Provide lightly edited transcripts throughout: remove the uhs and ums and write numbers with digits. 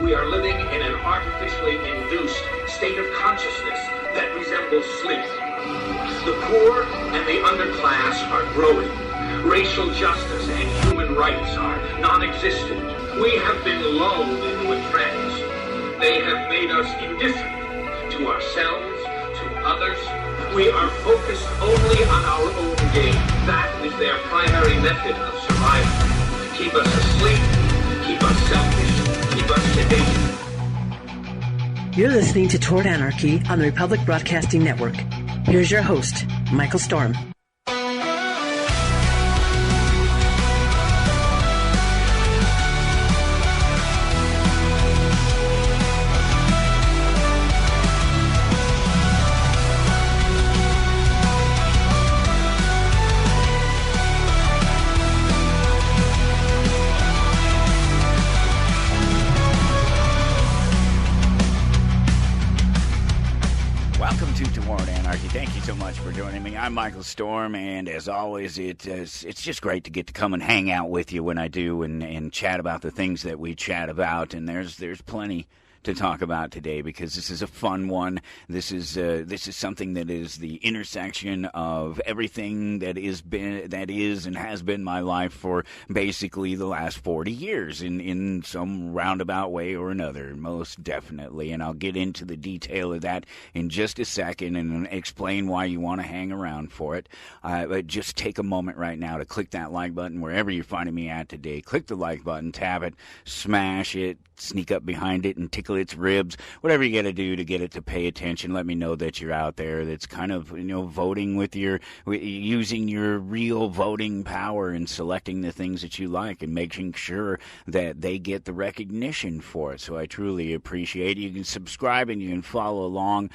We are living in an artificially induced state of consciousness that resembles sleep. The poor and the underclass are growing. Racial justice and human rights are non-existent. We have been lulled into a trance. They have made us indifferent to ourselves, to others. We are focused only on our own gain. That is their primary method of survival. To keep us asleep, keep us selfish, keep us sedated. You're listening to Toward Anarchy on the Republic Broadcasting Network. Here's your host, Michael Storm. I'm Michael Storm, and as always, it's just great to get to come and hang out with you when I do and chat about the things that we chat about, and there's plenty to talk about today because this is a fun one. This is something that is the intersection of everything that is and has been my life for basically the last 40 years in some roundabout way or another, most definitely. And I'll get into the detail of that in just a second and explain why you want to hang around for it. But just take a moment right now to click that like button wherever you're finding me at today. Click the like button, tap it, smash it, sneak up behind it and tickle its ribs, whatever you got to do to get it to pay attention. Let me know that you're out there. That's kind of, voting using your real voting power and selecting the things that you like and making sure that they get the recognition for it. So I truly appreciate it. You can subscribe and you can follow along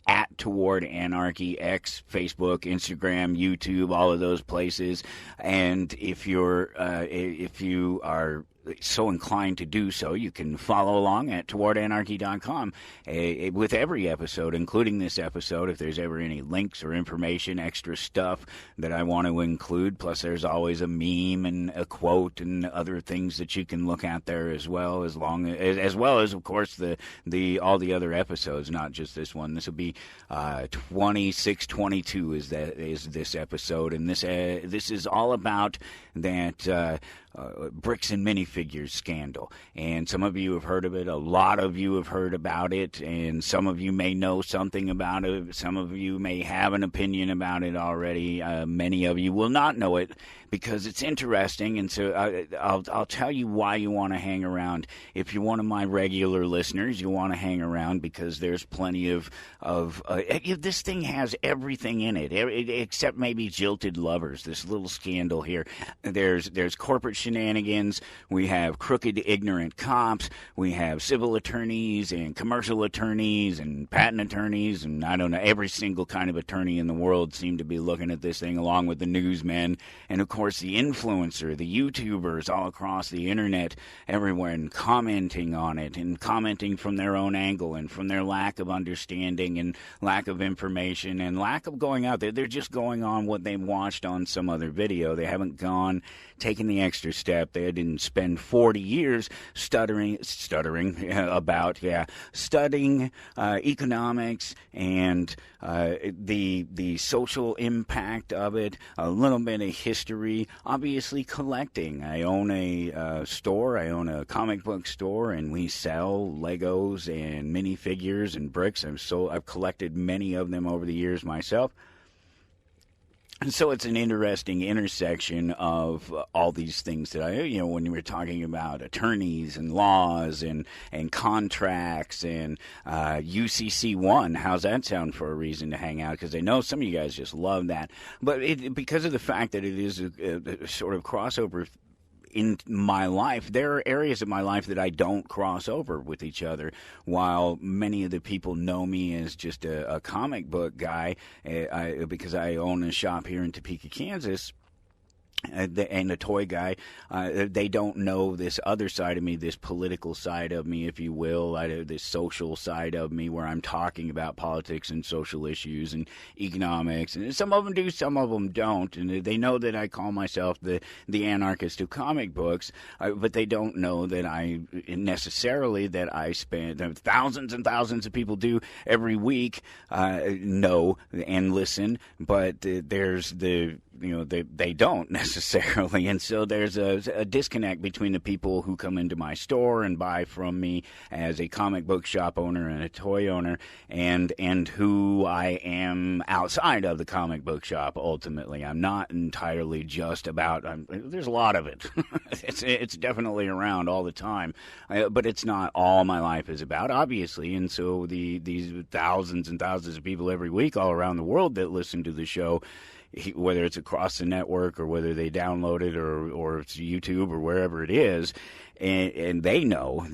at Toward Anarchy, X, Facebook, Instagram, YouTube, all of those places. And if you are so inclined to do so, you can follow along at towardanarchy.com with every episode, including this episode, if there's ever any links or information, extra stuff that I want to include. Plus, there's always a meme and a quote and other things that you can look at there as well, as well as, of course, the all the other episodes, not just this one. This will be 2622 is this episode, and this is all about that bricks and minifigures scandal. And some of you have heard of it. A lot of you have heard about it. And some of you may know something about it. Some of you may have an opinion about it already. Many of you will not know it because it's interesting. And so I'll tell you why you want to hang around. If you're one of my regular listeners, you want to hang around because there's plenty of this thing has everything in it, except maybe jilted lovers. This little scandal here. There's corporate shenanigans. We have crooked, ignorant cops. We have civil attorneys and commercial attorneys and patent attorneys, and I don't know, every single kind of attorney in the world seem to be looking at this thing, along with the newsmen and, of course, the influencer, the YouTubers all across the internet, everywhere, and commenting on it and commenting from their own angle and from their lack of understanding and lack of information and lack of going out there. They're just going on what they watched on some other video. They haven't taken the extra step. They didn't spend 40 years studying economics and the social impact of it, a little bit of history, obviously collecting. I own a store. I own a comic book store, and we sell Legos and minifigures and bricks. I've collected many of them over the years myself. And so it's an interesting intersection of all these things that when you were talking about attorneys and laws and contracts and UCC1, how's that sound for a reason to hang out? Because I know some of you guys just love that. But because of the fact that it is a sort of crossover in my life, there are areas of my life that I don't cross over with each other. While many of the people know me as just a comic book guy, because I own a shop here in Topeka, Kansas, and the toy guy, they don't know this other side of me, this political side of me, if you will, this social side of me where I'm talking about politics and social issues and economics. And some of them do, some of them don't. And they know that I call myself the anarchist of comic books, but they don't know that I spend thousands and thousands of people do every week know and listen, but they don't necessarily, and so there's a disconnect between the people who come into my store and buy from me as a comic book shop owner and a toy owner, and who I am outside of the comic book shop. Ultimately, I'm not entirely just about. There's a lot of it. it's definitely around all the time, but it's not all my life is about, obviously. And so these thousands and thousands of people every week all around the world that listen to the show, whether it's across the network or whether they download it or it's YouTube or wherever it is, and they know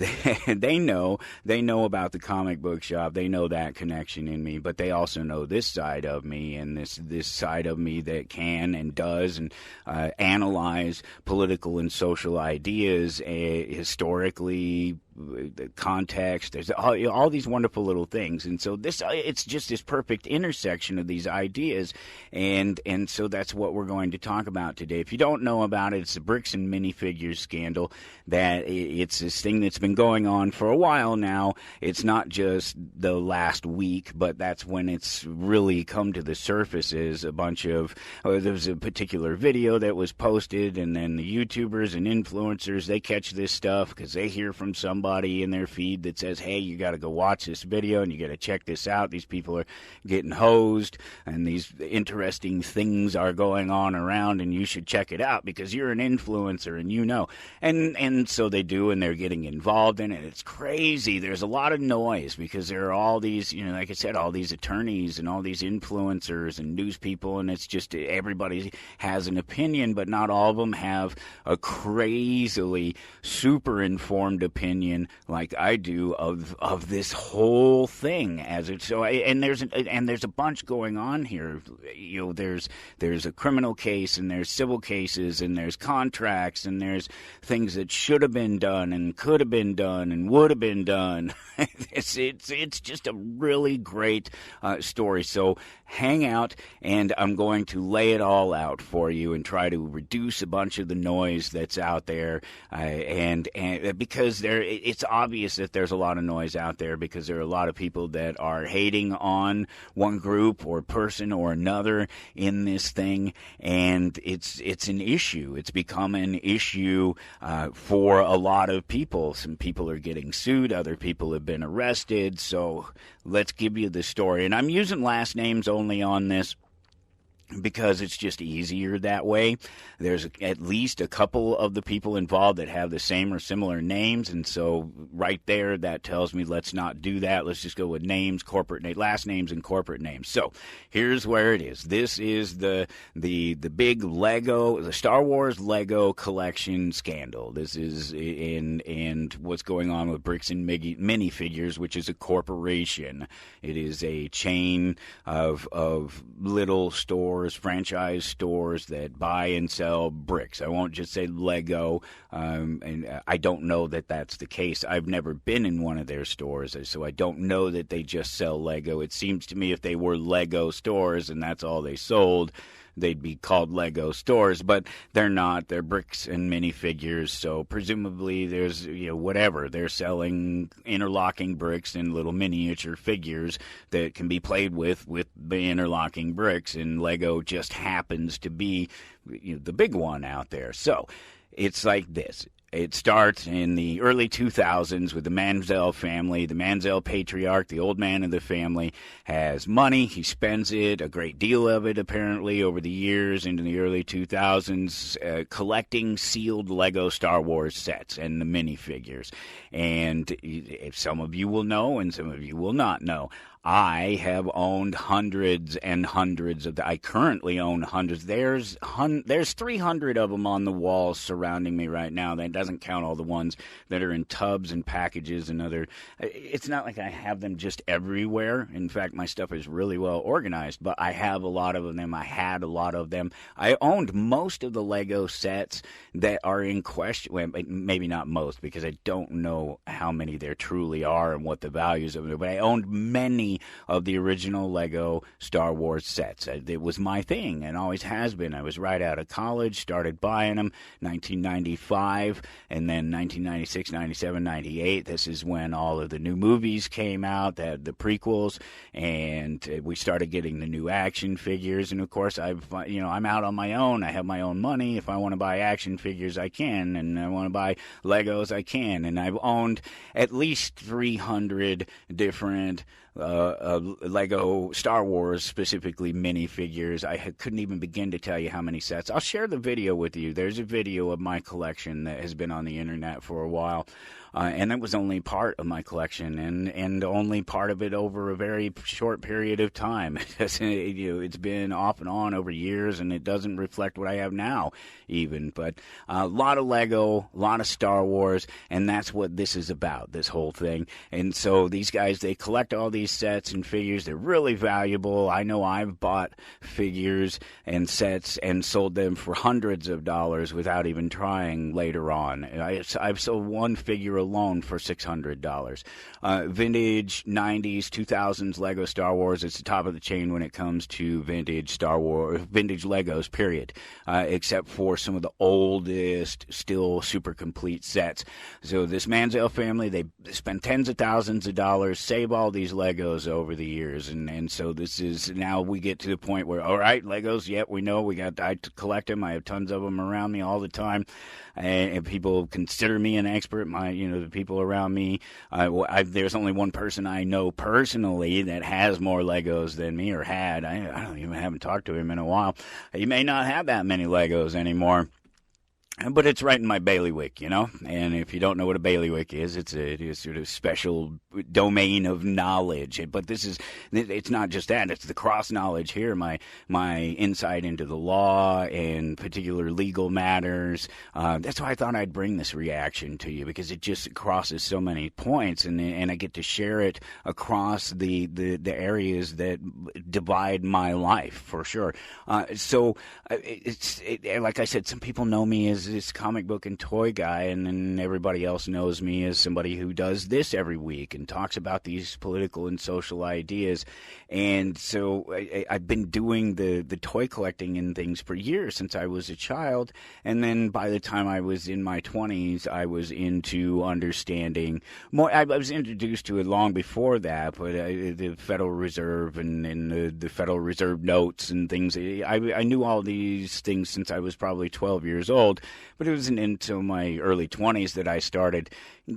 about the comic book shop. They know that connection in me, but they also know this side of me, and this side of me that can and does and analyze political and social ideas historically, the context. There's all these wonderful little things, and so it's just this perfect intersection of these ideas, and so that's what we're going to talk about today. If you don't know about it, it's the bricks and minifigures scandal. That it's this thing that's been going on for a while now. It's not just the last week, but that's when it's really come to the surface. Is a bunch of there was a particular video that was posted, and then the YouTubers and influencers, they catch this stuff because they hear from somebody in their feed that says, hey, you got to go watch this video and you got to check this out. These people are getting hosed and these interesting things are going on around, and you should check it out because you're an influencer and you know. And so they do, and they're getting involved in it. It's crazy. There's a lot of noise because there are all these, like I said, all these attorneys and all these influencers and news people, and it's just everybody has an opinion, but not all of them have a crazily super informed opinion like I do of this whole thing as it so. And there's a bunch going on here. There's a criminal case, and there's civil cases, and there's contracts, and there's things that should have been done and could have been done and would have been done. It's just a really great story. So hang out, and I'm going to lay it all out for you and try to reduce a bunch of the noise that's out there. And because it's obvious that there's a lot of noise out there because there are a lot of people that are hating on one group or person or another in this thing, and it's an issue. It's become an issue for a lot of people. Some people are getting sued, other people have been arrested. So let's give you the story, and I'm using last names only on this because it's just easier that way. There's at least a couple of the people involved that have the same or similar names, and so right there, that tells me let's not do that. Let's just go with names, last names, and corporate names. So here's where it is. This is the big the Star Wars Lego collection scandal. This is and what's going on with Bricks and Minifigures, which is a corporation. It is a chain of little stores, franchise stores that buy and sell bricks. I won't just say Lego, and I don't know that that's the case. I've never been in one of their stores, so I don't know that they just sell Lego. It seems to me if they were Lego stores and that's all they sold, they'd be called Lego stores, but they're not. They're bricks and minifigures, so presumably there's, whatever. They're selling interlocking bricks and little miniature figures that can be played with the interlocking bricks, and Lego just happens to be the big one out there. So it's like this. It starts in the early 2000s with the Manziel family. The Manziel patriarch, the old man of the family, has money. He spends it, a great deal of it apparently, over the years into the early 2000s, collecting sealed Lego Star Wars sets and the minifigures. And some of you will know and some of you will not know. I have owned hundreds and hundreds of I currently own hundreds. There's 300 of them on the walls surrounding me right now. That doesn't count all the ones that are in tubs and packages and other. It's not like I have them just everywhere. In fact, my stuff is really well organized, but I have a lot of them. I had a lot of them. I owned most of the Lego sets that are in question. Well, maybe not most, because I don't know how many there truly are and what the values of them are, but I owned many of the original Lego Star Wars sets. It was my thing and always has been. I was right out of college, started buying them 1995, and then 1996, 97, 98. This is when all of the new movies came out, the prequels, and we started getting the new action figures. And of course, I'm out on my own. I have my own money. If I want to buy action figures, I can, and I want to buy Legos, I can. And I've owned at least 300 different Lego Star Wars, specifically minifigures. I couldn't even begin to tell you how many sets. I'll share the video with you. There's a video of my collection that has been on the internet for a while. And it was only part of my collection, and only part of it over a very short period of time. It's been off and on over years, and it doesn't reflect what I have now, even. But a lot of Lego, a lot of Star Wars, and that's what this is about, this whole thing. And so these guys, they collect all these sets and figures. They're really valuable. I know I've bought figures and sets and sold them for hundreds of dollars without even trying later on. I've sold one figure alone for $600. Vintage 90s, 2000s Lego Star Wars. It's the top of the chain when it comes to vintage Star Wars, vintage Legos, period. Except for some of the oldest, still super complete sets. So this Manziel family, they spend tens of thousands of dollars, save all these Legos over the years. And so this is, now we get to the point where, all right, Legos, yep, we know, I collect them. I have tons of them around me all the time. And people consider me an expert. The people around me, there's only one person I know personally that has more Legos than me, or had. I haven't talked to him in a while. He may not have that many Legos anymore. But it's right in my bailiwick, and if you don't know what a bailiwick is, it's a sort of special domain of knowledge. But it's not just that, it's the cross knowledge here, my insight into the law and particular legal matters. That's why I thought I'd bring this reaction to you, because it just crosses so many points, and I get to share it across the areas that divide my life, for sure. So like I said, some people know me as this comic book and toy guy, and then everybody else knows me as somebody who does this every week and talks about these political and social ideas. And so I've been doing the toy collecting and things for years, since I was a child. And then by the time I was in my 20s, I was into understanding more. I was introduced to it long before that, but the Federal Reserve and the Federal Reserve notes and things. I knew all these things since I was probably 12 years old. But it wasn't until my early 20s that I started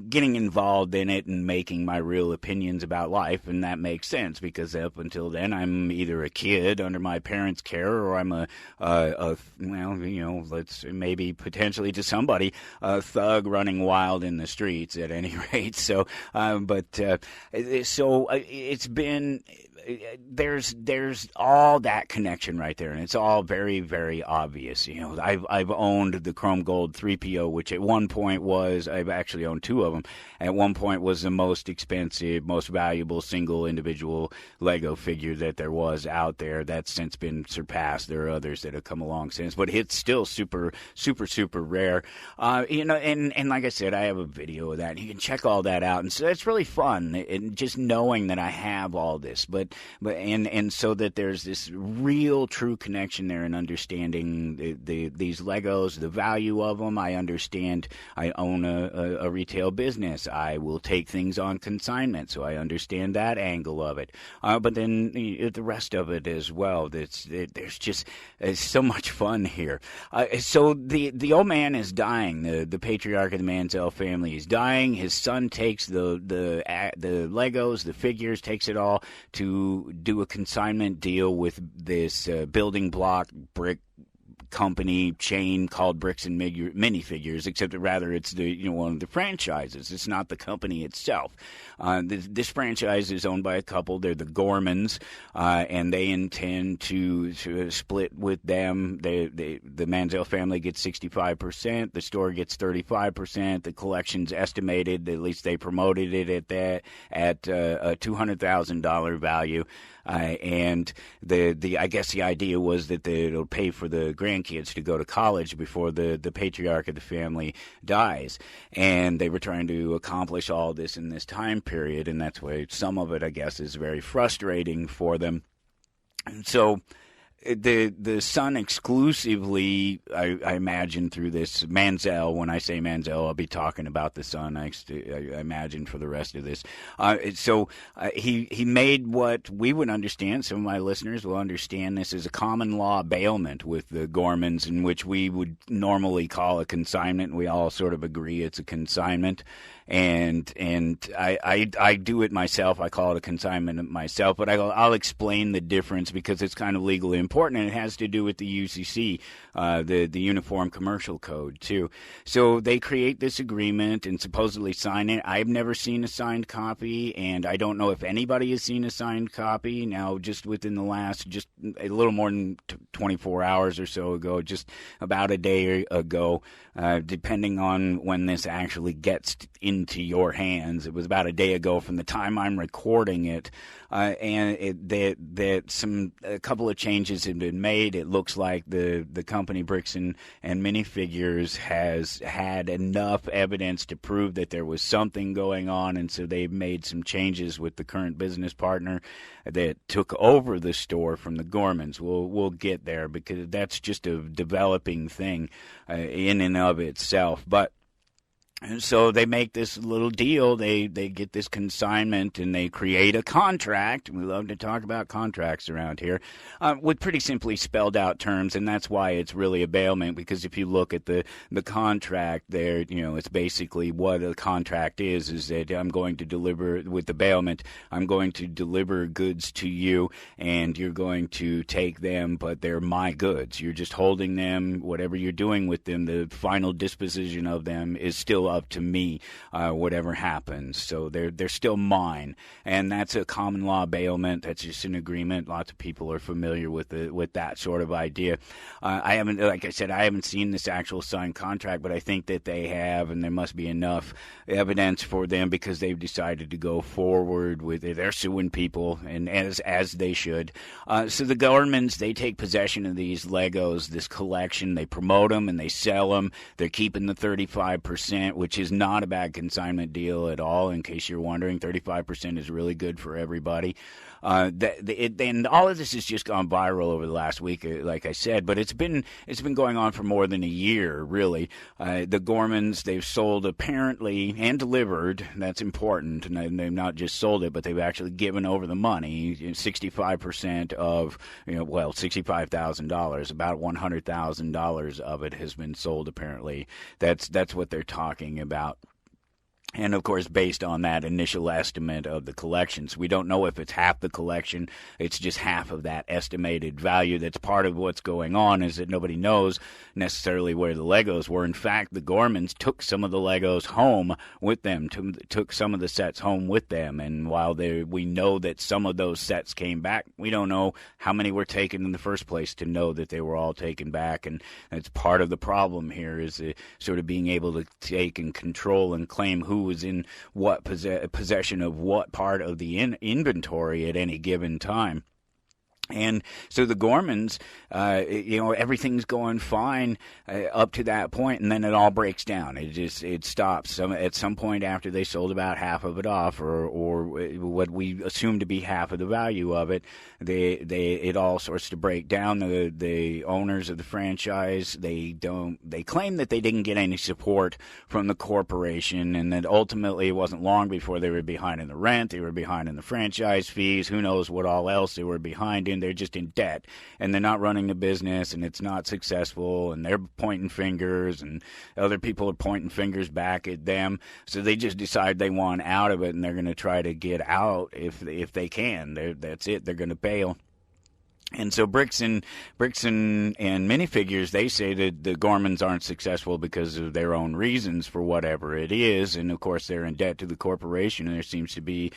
getting involved in it and making my real opinions about life, and that makes sense, because up until then I'm either a kid under my parents' care, or I'm let's maybe potentially to somebody, a thug running wild in the streets at any rate. So, it's been. There's all that connection right there, and it's all very, very obvious. I've owned the Chrome Gold 3PO, which at one point I've actually owned two of them. At one point was the most expensive, most valuable single individual Lego figure that there was out there. That's since been surpassed. There are others that have come along since, but it's still super, super, super rare. And like I said, I have a video of that, and you can check all that out. And so it's really fun, and just knowing that I have all this, but so that there's this real, true connection there, and understanding these Legos, the value of them. I understand. I own a retail business. I will take things on consignment, so I understand that angle of it. But then the rest of it as well. There's just so much fun here. So the old man is dying. The patriarch of the Manziel family is dying. His son takes the Legos, the figures, takes it all to do a consignment deal with this building block brick company chain called Bricks and Minifigures, except that rather it's one of the franchises. It's not the company itself. This franchise is owned by a couple. They're the Gormans, and they intend to split with them. The Manziel family gets 65%. The store gets 35%. The collection's estimated, at least they promoted it at a $200,000 value. And I guess the idea was that it'll pay for the grandkids to go to college before the patriarch of the family dies. And they were trying to accomplish all this in this time period, and that's why some of it, I guess, is very frustrating for them. And so the son exclusively, I imagine, through this Manziel. When I say Manziel, I'll be talking about the son, I imagine, for the rest of this. So he made what we would understand, some of my listeners will understand this as a common law bailment with the Gormans, in which we would normally call a consignment. We all sort of agree it's a consignment. And I do it myself. I call it a consignment myself, but I'll explain the difference because it's kind of legally important, and it has to do with the UCC, the Uniform Commercial Code too. So they create this agreement and supposedly sign it. I've never seen a signed copy, and I don't know if anybody has seen a signed copy. Now, just within the last, just a little more than 24 hours or so ago, just about a day ago, depending on when this actually gets into your hands. It was about a day ago from the time I'm recording it, and a couple of changes have been made. It looks like the company Bricks and Minifigures has had enough evidence to prove that there was something going on, and so they've made some changes with the current business partner that took over the store from the Gormans. We'll get there because that's just a developing thing in and of itself, but. And so they make this little deal. They get this consignment, and they create a contract. We love to talk about contracts around here, with pretty simply spelled out terms, and that's why it's really a bailment. Because if you look at the contract there, it's basically what a contract is that I'm going to deliver with the bailment. I'm going to deliver goods to you, and you're going to take them, but they're my goods. You're just holding them. Whatever you're doing with them, the final disposition of them is still up to me, whatever happens. So they're still mine, and that's a common law bailment. That's just an agreement. Lots of people are familiar with that sort of idea. I haven't seen this actual signed contract, but I think that they have, and there must be enough evidence for them because they've decided to go forward with it. They're suing people, and as they should. So the Gormans, they take possession of these Legos, this collection. They promote them and they sell them. They're keeping the 35%, which is not a bad consignment deal at all, in case you're wondering. 35% is really good for everybody. And all of this has just gone viral over the last week, like I said, but it's been going on for more than a year, really. The Gormans, they've sold apparently and delivered. That's important, and they've not just sold it, but they've actually given over the money. 65% of $65,000, about $100,000 of it has been sold. Apparently, that's what they're talking about. And, of course, based on that initial estimate of the collections, we don't know if it's half the collection. It's just half of that estimated value. That's part of what's going on, is that nobody knows necessarily where the Legos were. In fact, the Gormans took some of the Legos home with them, took some of the sets home with them. And while we know that some of those sets came back, we don't know how many were taken in the first place to know that they were all taken back. And that's part of the problem here, is sort of being able to take and control and claim who was in what possession of what part of the inventory at any given time. And so the Gormans, everything's going fine up to that point, and then it all breaks down. It stops. At some point after they sold about half of it off, or what we assume to be half of the value of it, it all starts to break down. The owners of the franchise, they claim that they didn't get any support from the corporation, and that ultimately it wasn't long before they were behind in the rent, they were behind in the franchise fees, who knows what all else they were behind in. They're just in debt, and they're not running the business, and it's not successful, and they're pointing fingers, and other people are pointing fingers back at them. So they just decide they want out of it, and they're going to try to get out if they can. That's it. They're going to bail. And so bricks and minifigures, they say that the Gormans aren't successful because of their own reasons for whatever it is, and of course they're in debt to the corporation. And there seems to be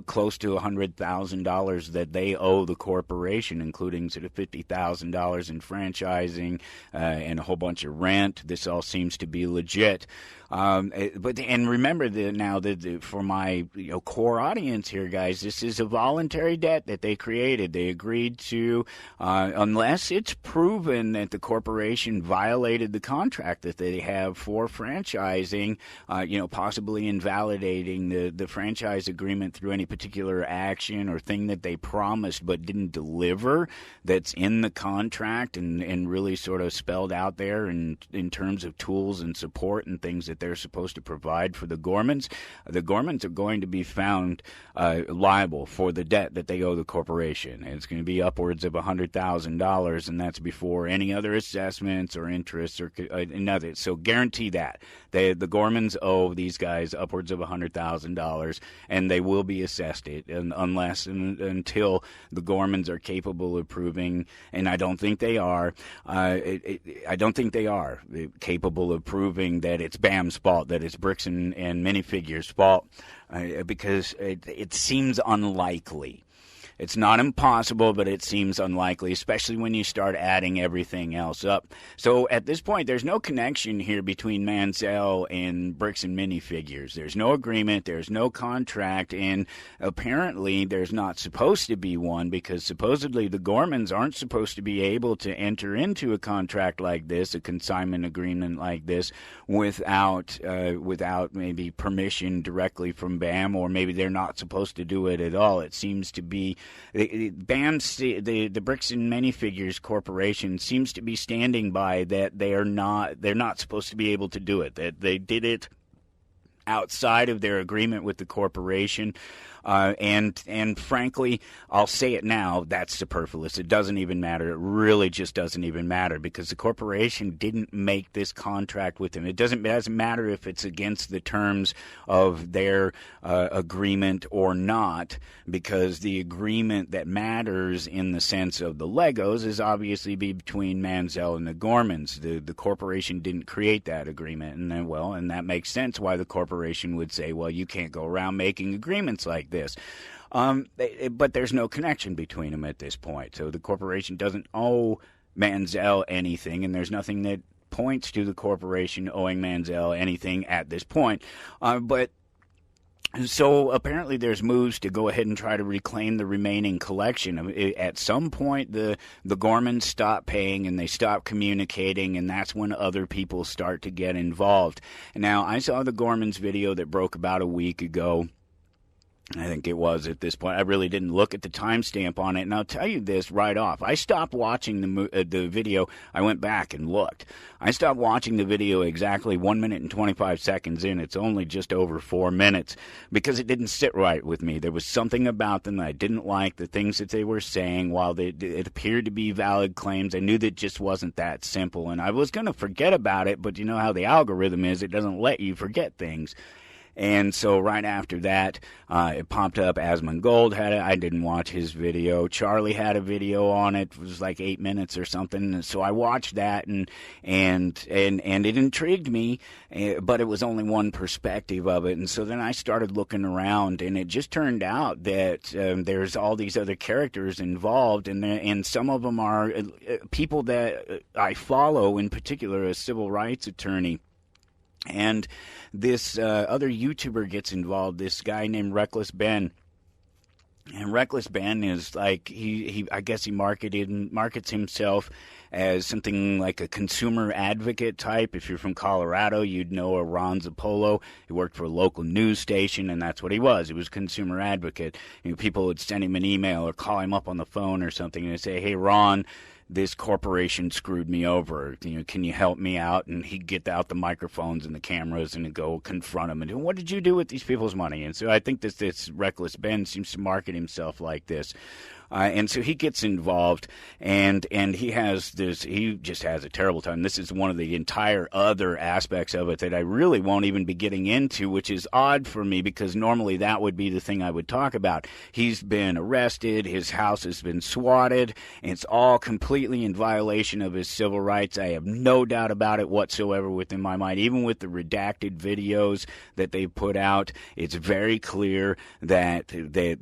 close to $100,000 that they owe the corporation, including sort of $50,000 in franchising and a whole bunch of rent. This all seems to be legit. But remember that for my core audience here, guys, this is a voluntary debt that they created. They agreed to, unless it's proven that the corporation violated the contract that they have for franchising, possibly invalidating the franchise agreement through any particular action or thing that they promised but didn't deliver. That's in the contract and really sort of spelled out there in terms of tools and support and things that they're supposed to provide for the Gormans. The Gormans are going to be found liable for the debt that they owe the corporation. And it's going to be upwards of $100,000, and that's before any other assessments or interest or another. So guarantee that. The Gormans owe these guys upwards of $100,000, and they will be assessed it until the Gormans are capable of proving, and I don't think they are, capable of proving that it's BAM's fault, that it's Bricks and Minifigures' fault, because it seems unlikely. It's not impossible, but it seems unlikely, especially when you start adding everything else up. So at this point, there's no connection here between Mansell and Bricks and Minifigures. There's no agreement, there's no contract, and apparently there's not supposed to be one, because supposedly the Gormans aren't supposed to be able to enter into a contract like this, a consignment agreement like this, without maybe permission directly from BAM, or maybe they're not supposed to do it at all. It seems to be BAM's, the Bricks and Minifigures Corporation seems to be standing by that they're not supposed to be able to do it, that they did it outside of their agreement with the corporation. And frankly, I'll say it now, that's superfluous. It doesn't even matter. It really just doesn't even matter, because the corporation didn't make this contract with them. It doesn't matter if it's against the terms of their agreement or not, because the agreement that matters in the sense of the Legos is obviously between Mansell and the Gormans. The corporation didn't create that agreement, and that makes sense why the corporation would say, well, you can't go around making agreements like this. But there's no connection between them at this point. So the corporation doesn't owe Mansell anything, and there's nothing that points to the corporation owing Mansell anything at this point. So apparently there's moves to go ahead and try to reclaim the remaining collection. At some point, the Gormans stop paying and they stop communicating, and that's when other people start to get involved. Now, I saw the Gormans video that broke about a week ago. I think it was at this point. I really didn't look at the timestamp on it, and I'll tell you this right off. I stopped watching the video. I went back and looked. I stopped watching the video exactly 1 minute and 25 seconds in. It's only just over 4 minutes, because it didn't sit right with me. There was something about them that I didn't like, the things that they were saying. While it appeared to be valid claims, I knew that it just wasn't that simple, and I was going to forget about it, but you know how the algorithm is. It doesn't let you forget things. And so right after that, it popped up. Asmongold had it. I didn't watch his video. Charlie had a video on it. It was like 8 minutes or something. So I watched that, and it intrigued me, but it was only one perspective of it. And so then I started looking around, and it just turned out that there's all these other characters involved, and some of them are people that I follow, in particular a civil rights attorney. And this other YouTuber gets involved, this guy named Reckless Ben. And Reckless Ben is like, I guess he markets himself as something like a consumer advocate type. If you're from Colorado, you'd know a Ron Zappolo. He worked for a local news station, and that's what he was. He was a consumer advocate. People would send him an email or call him up on the phone or something and say, hey, Ron, this corporation screwed me over. Can you help me out? And he'd get out the microphones and the cameras and go confront them. And what did you do with these people's money? And so I think this Reckless Ben seems to market himself like this. And so he gets involved, and he just has a terrible time. This is one of the entire other aspects of it that I really won't even be getting into, which is odd for me because normally that would be the thing I would talk about. He's been arrested, his house has been swatted, and it's all completely in violation of his civil rights. I have no doubt about it whatsoever within my mind. Even with the redacted videos that they put out, it's very clear that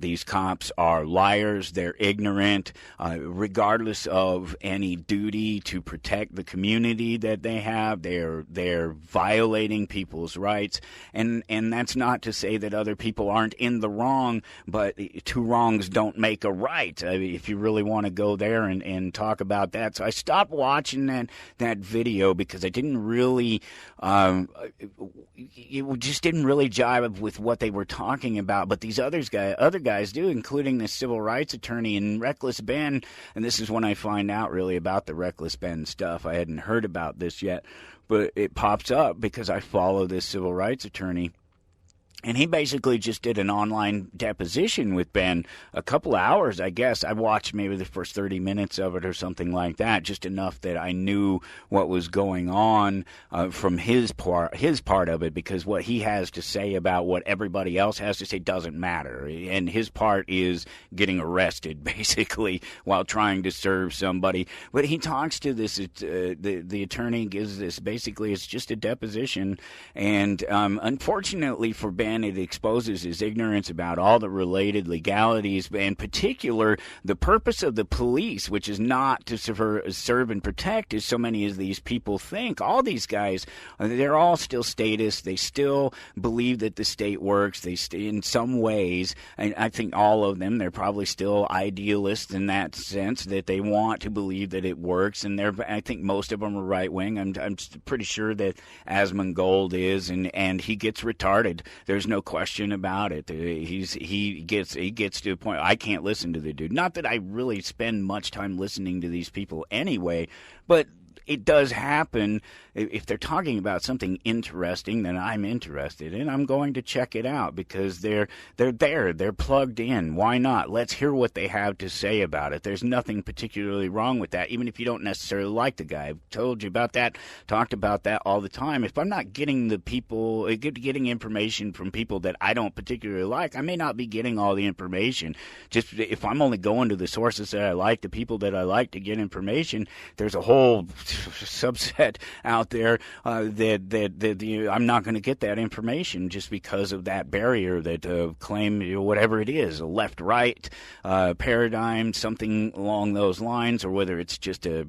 these cops are liars, they're ignorant, regardless of any duty to protect the community that they have. They're violating people's rights, and that's not to say that other people aren't in the wrong, but two wrongs don't make a right. I mean, if you really want to go there and talk about that. So I stopped watching that video because I didn't really it just didn't really jive with what they were talking about. But these other guys do, including the civil rights attorney and Reckless Ben. And this is when I find out really about the Reckless Ben stuff. I hadn't heard about this yet, but it pops up because I follow this civil rights attorney. And he basically just did an online deposition with Ben, a couple hours, I guess. I watched maybe the first 30 minutes of it or something like that, just enough that I knew what was going on from his part of it, because what he has to say about what everybody else has to say doesn't matter. And his part is getting arrested, basically, while trying to serve somebody. But he talks to this, the attorney gives this, basically it's just a deposition. And unfortunately for Ben, it exposes his ignorance about all the related legalities, in particular the purpose of the police, which is not to serve and protect, as so many of these people think. All these guys, they're all still statists. They still believe that the state works. They in some ways, and I think all of them, they're probably still idealists in that sense, that they want to believe that it works. And I think most of them are right wing. I'm pretty sure that Asmongold is, and he gets retarded. There's no question about it. He gets to a point. I can't listen to the dude. Not that I really spend much time listening to these people anyway, but it does happen. If they're talking about something interesting, then I'm interested, and I'm going to check it out because they're there. They're plugged in. Why not? Let's hear what they have to say about it. There's nothing particularly wrong with that, even if you don't necessarily like the guy. I've told you about that, talked about that all the time. If I'm not getting getting information from people that I don't particularly like, I may not be getting all the information. Just if I'm only going to the sources that I like, the people that I like to get information, there's a whole subset out there that I'm not going to get that information just because of that barrier that claim whatever it is, a left-right paradigm, something along those lines, or whether it's just a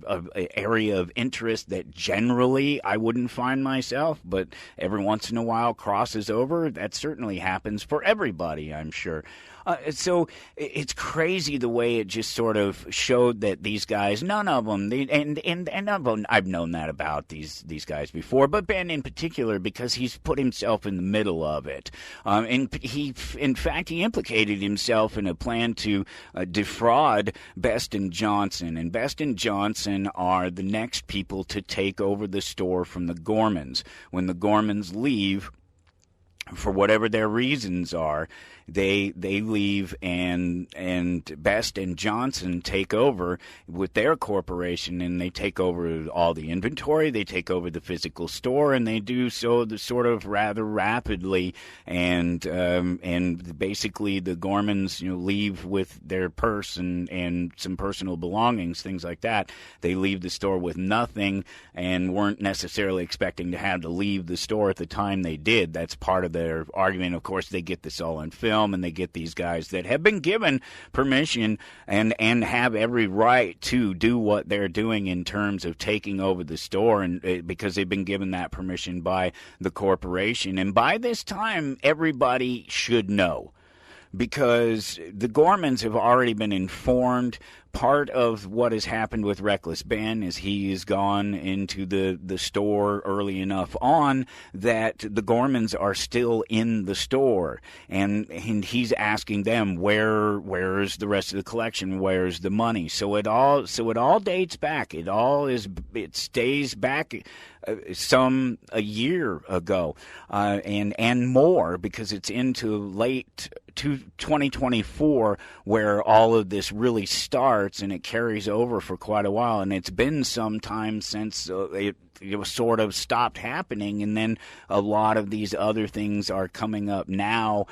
area of interest that generally I wouldn't find myself, but every once in a while crosses over. That certainly happens for everybody, I'm sure. So it's crazy the way it just sort of showed that these guys, none of them, I've known that about these guys before, but Ben in particular, because he's put himself in the middle of it. And he implicated himself in a plan to defraud Best and Johnson. And Best and Johnson are the next people to take over the store from the Gormans. When the Gormans leave, for whatever their reasons are, they leave, and Best and Johnson take over with their corporation, and they take over all the inventory, they take over the physical store, and they do so sort of rather rapidly, and basically the Gormans leave with their purse and some personal belongings, things like that. They leave the store with nothing and weren't necessarily expecting to have to leave the store at the time they did. That's part of their argument. Of course, they get this all on film, and they get these guys that have been given permission and have every right to do what they're doing in terms of taking over the store, and because they've been given that permission by the corporation. And by this time, everybody should know, because the Gormans have already been informed part of what has happened with Reckless Ben is he has gone into the store early enough on that the Gormans are still in the store, and he's asking them where's the rest of the collection, where's the money. So it all dates back. It stays back a year ago, and more, because it's into late 2024 where all of this really starts, and it carries over for quite a while. And it's been some time since it sort of stopped happening, and then a lot of these other things are coming up now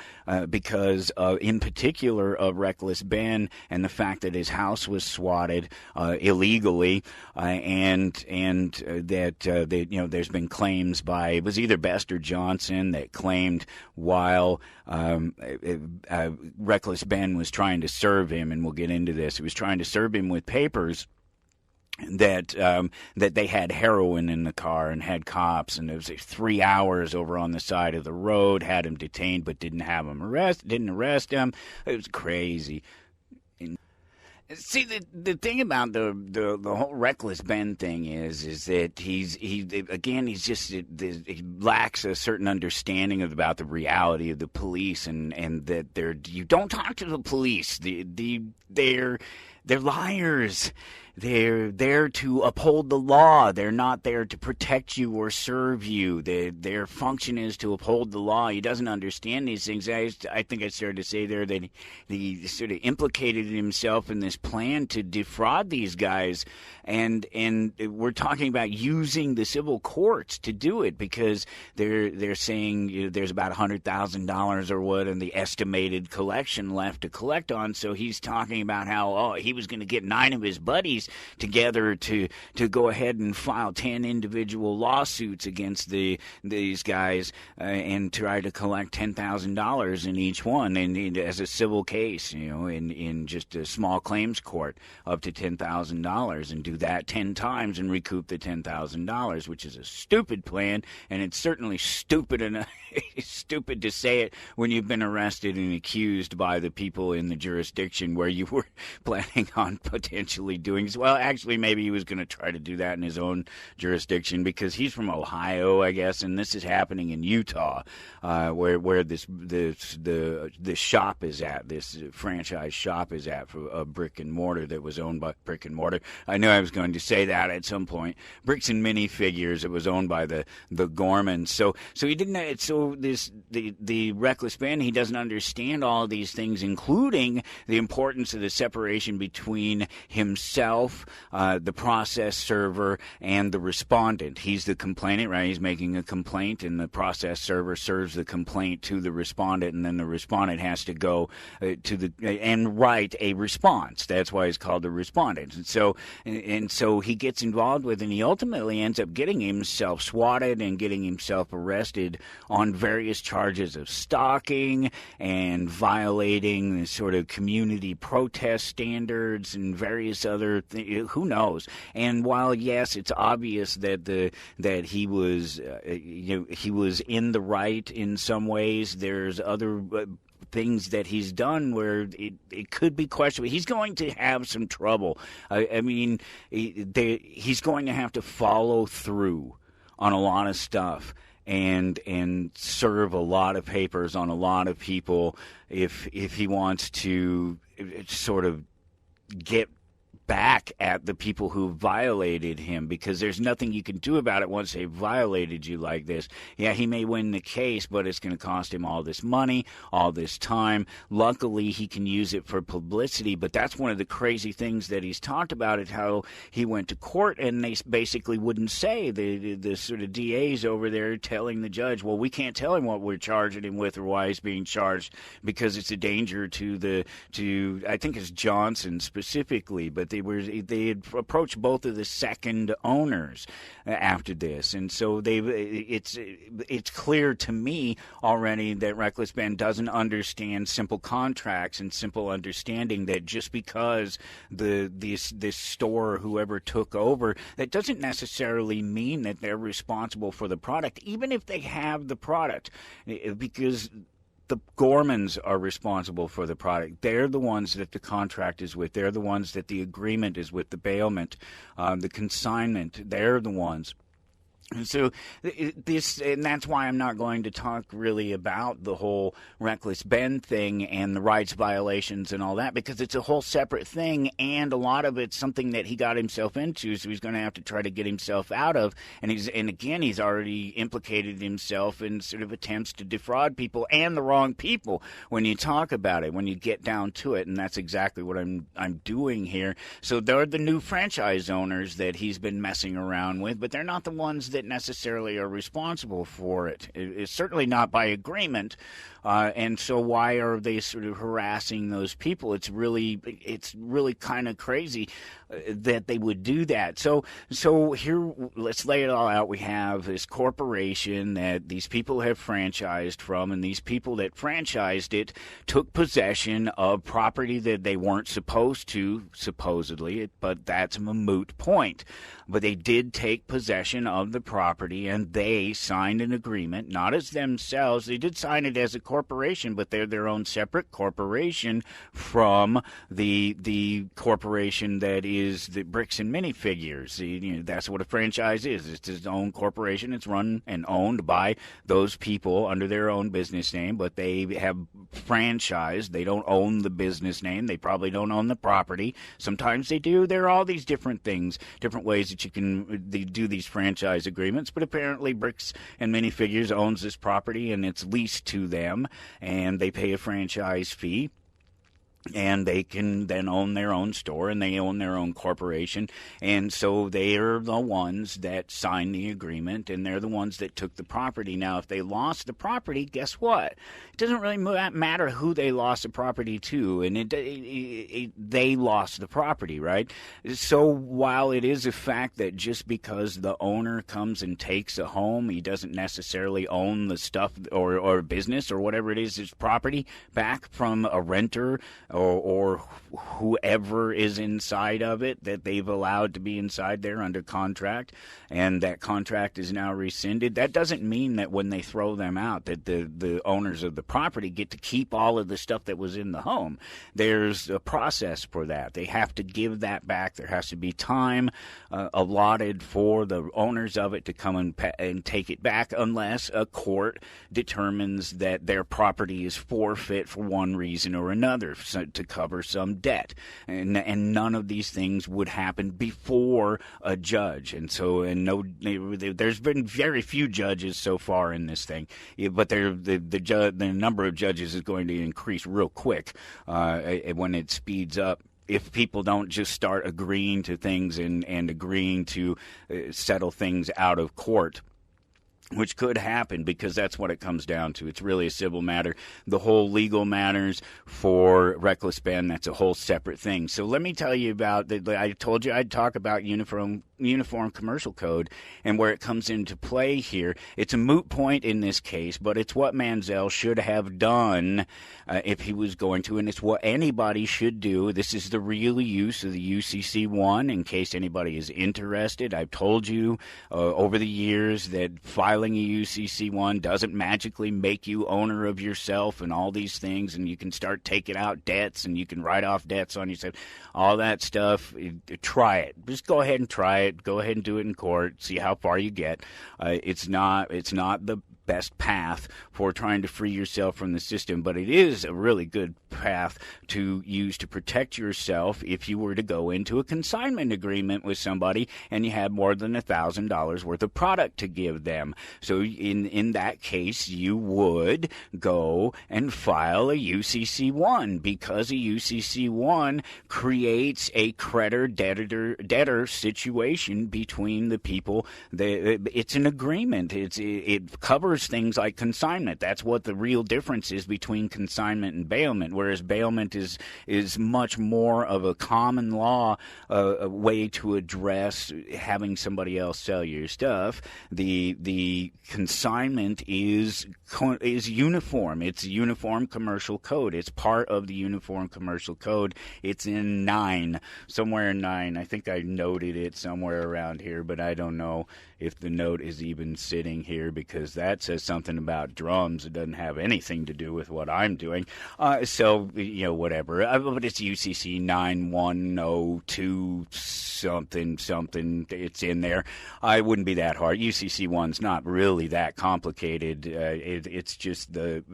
because in particular of Reckless Ben and the fact that his house was swatted illegally, and that there's been claims by, it was either Best or Johnson that claimed while Reckless Ben was trying to serve him, and we'll get into this, he was trying to serve him with papers that they had heroin in the car and had cops, and it was 3 hours over on the side of the road, had him detained but didn't arrest him. It was crazy. See, the thing about the whole Reckless Ben thing is that he lacks a certain understanding about the reality of the police, and that you don't talk to the police. They're liars. They're there to uphold the law. They're not there to protect you or serve you. Their function is to uphold the law. He doesn't understand these things. I think I started to say there that he sort of implicated himself in this plan to defraud these guys, and we're talking about using the civil courts to do it, because they're saying there's about $100,000 or what in the estimated collection left to collect on. So he's talking about how he was going to get 9 of his buddies together to go ahead and file 10 individual lawsuits against these guys and try to collect $10,000 in each one, and as a civil case, in just a small claims court, up to $10,000, and do that 10 times and recoup the $10,000, which is a stupid plan, and it's certainly stupid to say it when you've been arrested and accused by the people in the jurisdiction where you were planning on potentially doing. Well, actually, maybe he was going to try to do that in his own jurisdiction, because he's from Ohio, I guess, and this is happening in Utah, where the shop is at, this franchise shop is at, for a brick and mortar that was owned by Brick and Mortar. I knew I was going to say that at some point. Bricks and Minifigures. It was owned by the Gormans. So he didn't. So the Reckless Ben, he doesn't understand all of these things, including the importance of the separation between himself, the process server, and the respondent. He's the complainant, right? He's making a complaint, and the process server serves the complaint to the respondent, and then the respondent has to go and write a response. That's why it's called the respondent. And so he gets involved with, and he ultimately ends up getting himself swatted and getting himself arrested on various charges of stalking and violating the sort of community protest standards and various other things. Who knows? And while yes, it's obvious that he was he was in the right in some ways, there's other things that he's done where it could be questionable. He's going to have some trouble. I mean, he's going to have to follow through on a lot of stuff and serve a lot of papers on a lot of people if he wants to sort of get back at the people who violated him, because there's nothing you can do about it once they violated you like this. Yeah, he may win the case, but it's going to cost him all this money, all this time. Luckily, he can use it for publicity, but that's one of the crazy things that he's talked about, is how he went to court and they basically wouldn't say. The sort of DAs over there telling the judge, well, we can't tell him what we're charging him with or why he's being charged, because it's a danger to I think it's Johnson specifically, but they had approached both of the second owners after this, and so it's clear to me already that Reckless Ben doesn't understand simple contracts and simple understanding that just because this store, whoever took over, that doesn't necessarily mean that they're responsible for the product, even if they have the product, because the Gormans are responsible for the product. They're the ones that the contract is with. They're the ones that the agreement is with, the bailment, the consignment. They're the ones. And so and that's why I'm not going to talk really about the whole reckless Ben thing and the rights violations and all that, because it's a whole separate thing, and a lot of it's something that he got himself into, so he's going to have to try to get himself out of. And he's already implicated himself in sort of attempts to defraud people, and the wrong people when you talk about it, when you get down to it. And that's exactly what I'm doing here. So they're the new franchise owners that he's been messing around with, but they're not the ones that necessarily are responsible for it. It's certainly not by agreement, and so why are they sort of harassing those people? It's really kind of crazy that they would do that. So here, let's lay it all out. We have this corporation that these people have franchised from, and these people that franchised it took possession of property that they weren't supposed to, supposedly, but that's a moot point. But they did take possession of the property, and they signed an agreement, not as themselves. They did sign it as a corporation, but they're their own separate corporation from the corporation that is the Bricks and Minifigures. That's what a franchise is. It's its own corporation. It's run and owned by those people under their own business name, but they have franchised. They don't own the business name. They probably don't own the property. Sometimes they do. There are all these different things, different ways that you can do these franchise agreements, but apparently Bricks and Minifigures owns this property, and it's leased to them, and they pay a franchise fee. And they can then own their own store, and they own their own corporation. And so they are the ones that signed the agreement, and they're the ones that took the property. Now, if they lost the property, guess what? It doesn't really matter who they lost the property to, and they lost the property, right? So while it is a fact that just because the owner comes and takes a home, he doesn't necessarily own the stuff or business or whatever it is, his property, back from a renter or whoever is inside of it that they've allowed to be inside there under contract, and that contract is now rescinded. That doesn't mean that when they throw them out that the owners of the property get to keep all of the stuff that was in the home. There's a process for that. They have to give that back. There has to be time allotted for the owners of it to come and take it back, unless a court determines that their property is forfeit for one reason or another, to cover some debt, and none of these things would happen before a judge. There's been very few judges so far in this thing, but the number of judges is going to increase real quick when it speeds up, if people don't just start agreeing to things and agreeing to settle things out of court, which could happen, because that's what it comes down to. It's really a civil matter. The whole legal matters for reckless Ben, that's a whole separate thing. So let me tell you about I told you I'd talk about Uniform Commercial Code and where it comes into play here. It's a moot point in this case, but it's what Manziel should have done if he was going to, and it's what anybody should do. This is the real use of the UCC1, in case anybody is interested. I've told you over the years that filing a UCC1 doesn't magically make you owner of yourself and all these things, and you can start taking out debts, and you can write off debts on yourself, all that stuff. Try it. Just go ahead and try it. Go ahead and do it in court. See how far you get. It's not the best path for trying to free yourself from the system, but it is a really good path to use to protect yourself if you were to go into a consignment agreement with somebody and you had more than $1,000 worth of product to give them. So in that case, you would go and file a UCC1, because a UCC1 creates a creditor-debtor situation between the people. It's an agreement. It covers things like consignment. That's what the real difference is between consignment and bailment, whereas bailment is much more of a common law a way to address having somebody else sell your stuff. The consignment is uniform. It's Uniform Commercial Code. It's part of the Uniform Commercial Code. It's in 9, somewhere in 9. I think I noted it somewhere around here, but I don't know if the note is even sitting here, because that's says something about drums. It doesn't have anything to do with what I'm doing. So, whatever. But it's UCC 9102 something. It's in there. It wouldn't be that hard. UCC 1's not really that complicated. It's just the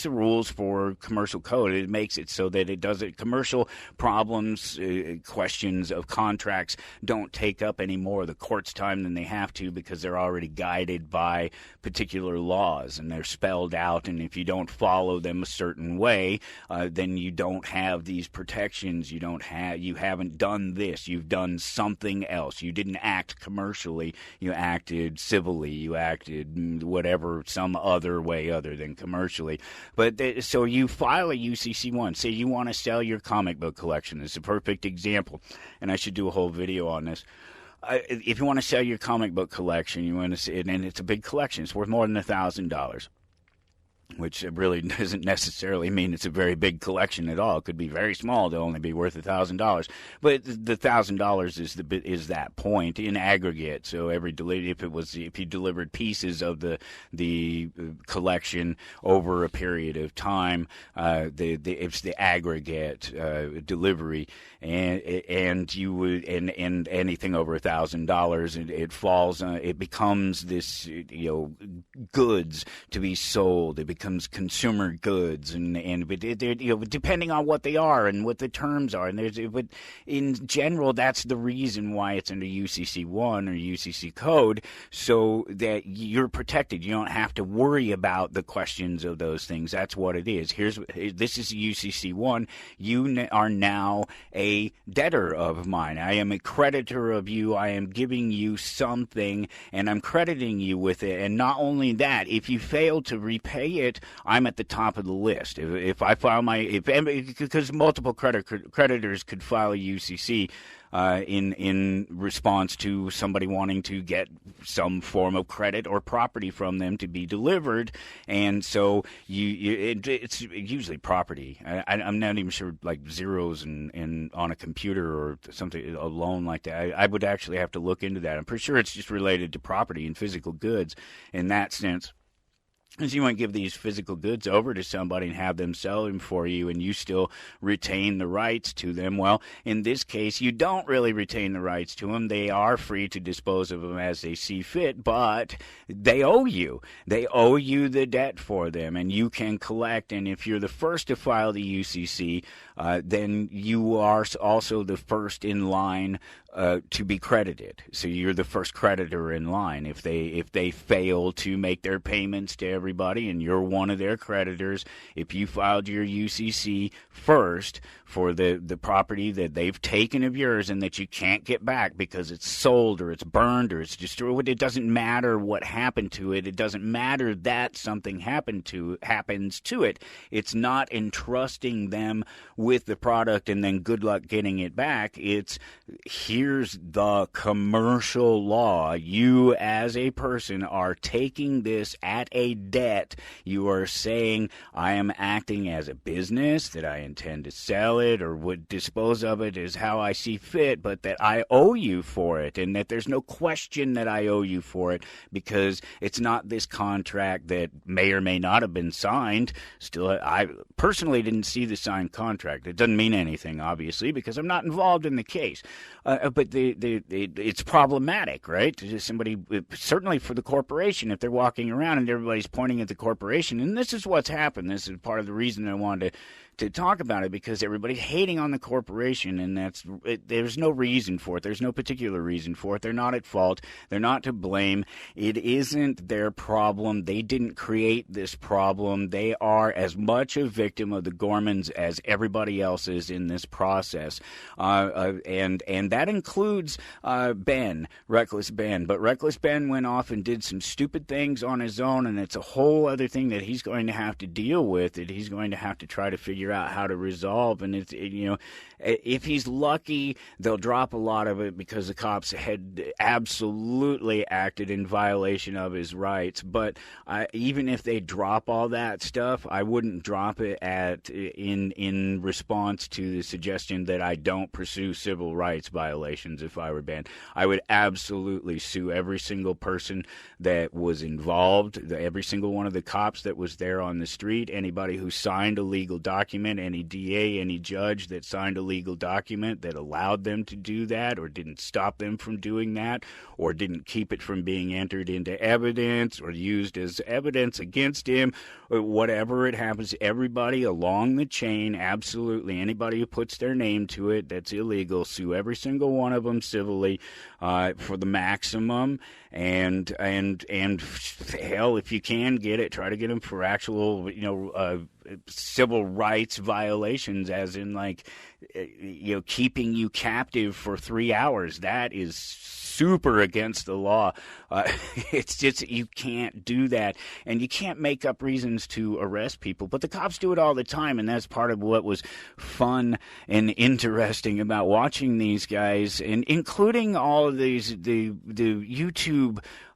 rules for commercial code. It makes it so that it doesn't commercial problems, questions of contracts don't take up any more of the court's time than they have to, because they're already guided by particular laws and they're spelled out. And if you don't follow them a certain way, then you don't have these protections. You haven't done this. You've done something else. You didn't act commercially. You acted civilly. You acted whatever, some other way other than commercially. But so you file a UCC1. Say you want to sell your comic book collection. It's a perfect example, and I should do a whole video on this. If you want to sell your comic book collection, and it's a big collection. It's worth more than $1,000. Which really doesn't necessarily mean it's a very big collection at all. It could be very small to only be worth $1,000. But the $1,000 is that point in aggregate. So if you delivered pieces of the collection over a period of time, it's the aggregate delivery, and you would and anything over $1,000, it falls. It becomes this goods to be sold. It becomes consumer goods, and depending on what they are and what the terms are, but in general, that's the reason why it's under UCC 1 or UCC code, so that you're protected. You don't have to worry about the questions of those things. That's what it is. This is UCC 1. You are now a debtor of mine. I am a creditor of you. I am giving you something, and I'm crediting you with it. And not only that, if you fail to repay it, I'm at the top of the list. If I file because multiple creditors could file a UCC in response to somebody wanting to get some form of credit or property from them to be delivered, and so it's usually property. I'm not even sure, like zeros and on a computer or something, a loan like that. I would actually have to look into that. I'm pretty sure it's just related to property and physical goods in that sense. Is you might give these physical goods over to somebody and have them sell them for you, and you still retain the rights to them. Well, in this case, you don't really retain the rights to them. They are free to dispose of them as they see fit, but they owe you. They owe you the debt for them, and you can collect. And if you're the first to file the UCC, then you are also the first in line to be credited. So you're the first creditor in line. If they fail to make their payments to everybody and you're one of their creditors, if you filed your UCC first for the property that they've taken of yours and that you can't get back because it's sold or it's burned or it's destroyed, it doesn't matter what happened to it. It doesn't matter that something happens to it. It's not entrusting them with the product and then good luck getting it back. It's here's the commercial law. You as a person are taking this at a debt. You are saying, I am acting as a business, that I intend to sell it or would dispose of it as how I see fit, but that I owe you for it, and that there's no question that I owe you for it, because it's not this contract that may or may not have been signed. Still, I personally didn't see the signed contract. It doesn't mean anything, obviously, because I'm not involved in the case. But it's problematic, right? Somebody, certainly for the corporation, if they're walking around and everybody's pointing at the corporation, and this is what's happened. This is part of the reason I wanted to talk about it, because everybody's hating on the corporation, and there's no reason for it. There's no particular reason for it. They're not at fault. They're not to blame. It isn't their problem. They didn't create this problem. They are as much a victim of the Gormans as everybody else is in this process, and that includes Reckless Ben. But Reckless Ben went off and did some stupid things on his own, and it's a whole other thing that he's going to have to deal with. That he's going to have to try to figure out how to resolve. And if he's lucky, they'll drop a lot of it because the cops had absolutely acted in violation of his rights. But even if they drop all that stuff, I wouldn't drop it in response to the suggestion that I don't pursue civil rights violations. violations if I were banned. I would absolutely sue every single person that was involved, every single one of the cops that was there on the street, anybody who signed a legal document, any DA, any judge that signed a legal document that allowed them to do that or didn't stop them from doing that or didn't keep it from being entered into evidence or used as evidence against him, or whatever it happens. Everybody along the chain, absolutely, anybody who puts their name to it that's illegal, sue every single one of them civilly for the maximum, and hell, if you can get it, try to get them for actual, civil rights violations, as in keeping you captive for 3 hours. That is super against the law. It's just, you can't do that, and you can't make up reasons to arrest people, but the cops do it all the time, and that's part of what was fun and interesting about watching these guys, and including all of these the YouTube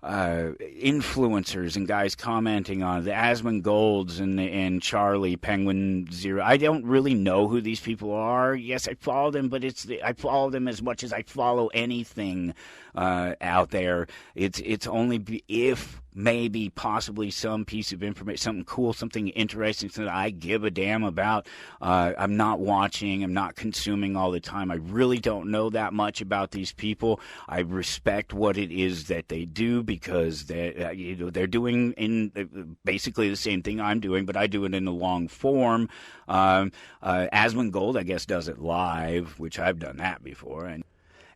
influencers and guys commenting on the Asmongold's and Charlie Penguin Zero. I don't really know who these people are. Yes, I follow them, but I follow them as much as I follow anything out there. It's only if maybe possibly some piece of information, something cool, something interesting, something that I give a damn about. I'm not watching, I'm not consuming all the time. I really don't know that much about these people. I respect what it is that they do, because they're doing in basically the same thing I'm doing, but I do it in a long form. Asmongold, I guess, does it live, which I've done that before. And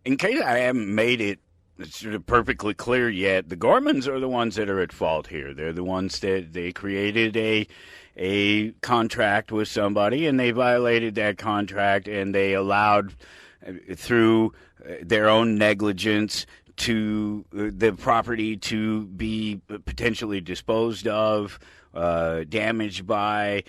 in case I haven't made it sort of perfectly clear yet, the Gormans are the ones that are at fault here. They're the ones that they created a contract with somebody, and they violated that contract, and they allowed, through their own negligence, to the property to be potentially disposed of, damaged by,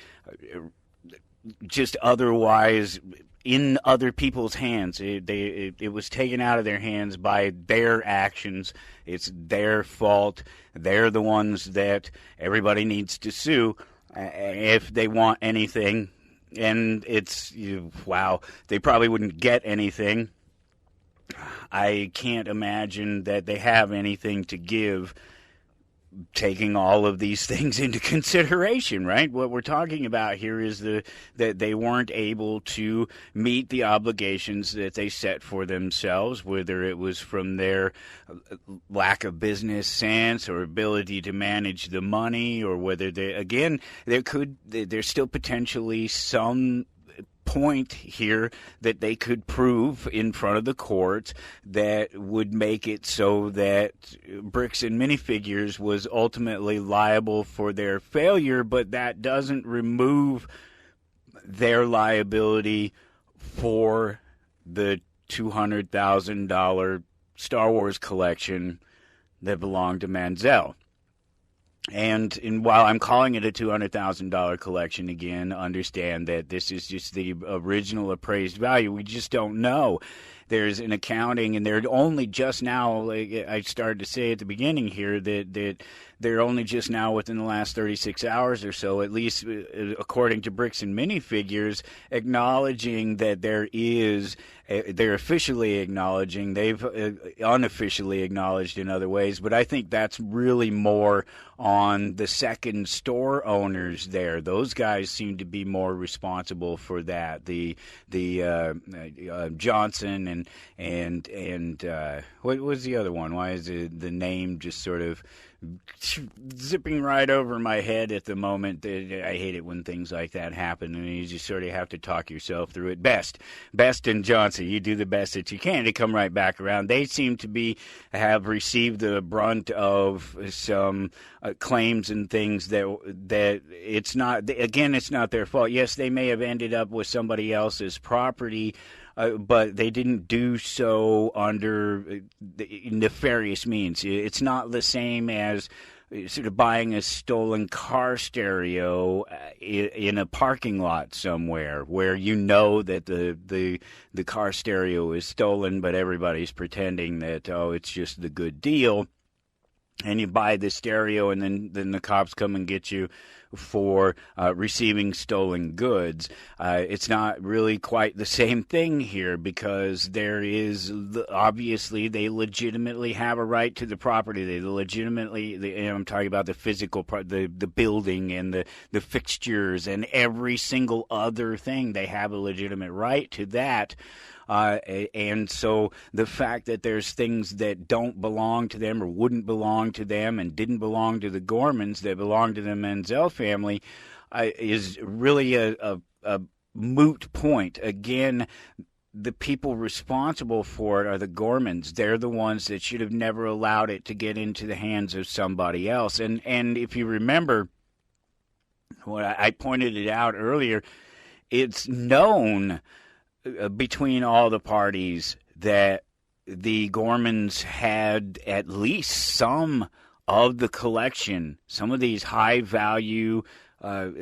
just otherwise in other people's hands. It was taken out of their hands by their actions. It's their fault. They're the ones that everybody needs to sue if they want anything. And it's, wow, they probably wouldn't get anything. I can't imagine that they have anything to give, taking all of these things into consideration, right? What we're talking about here is that they weren't able to meet the obligations that they set for themselves, whether it was from their lack of business sense or ability to manage the money, or whether there's still potentially some point here that they could prove in front of the court that would make it so that Bricks and Minifigures was ultimately liable for their failure, but that doesn't remove their liability for the $200,000 Star Wars collection that belonged to Manziel. And while I'm calling it a $200,000 collection, again, understand that this is just the original appraised value. We just don't know. There's an accounting, and they're only just now, like I started to say at the beginning here, that they're only just now within the last 36 hours or so, at least according to Bricks and Minifigures, acknowledging that they're officially acknowledging, they've unofficially acknowledged in other ways, but I think that's really more on the second store owners there. Those guys seem to be more responsible for that. The Johnson and what was the other one? Why is the name just sort of zipping right over my head at the moment? I hate it when things like that happen, and you just sort of have to talk yourself through it. Best and Johnson, you do the best that you can to come right back around. They seem to have received the brunt of some claims and things that it's not their fault. Yes, they may have ended up with somebody else's property, but they didn't do so under nefarious means. It's not the same as sort of buying a stolen car stereo in a parking lot somewhere, where you know that the car stereo is stolen, but everybody's pretending that, it's just the good deal. And you buy the stereo, and then the cops come and get you for receiving stolen goods. It's not really quite the same thing here, because there is obviously they legitimately have a right to the property. They legitimately, I'm talking about the physical part, the building and the fixtures and every single other thing. They have a legitimate right to that. And so the fact that there's things that don't belong to them or wouldn't belong to them and didn't belong to the Gormans that belong to the Menzel family is really a moot point. Again, the people responsible for it are the Gormans. They're the ones that should have never allowed it to get into the hands of somebody else. And if you remember, what I pointed it out earlier, it's known between all the parties that the Gormans had at least some of the collection, some of these high-value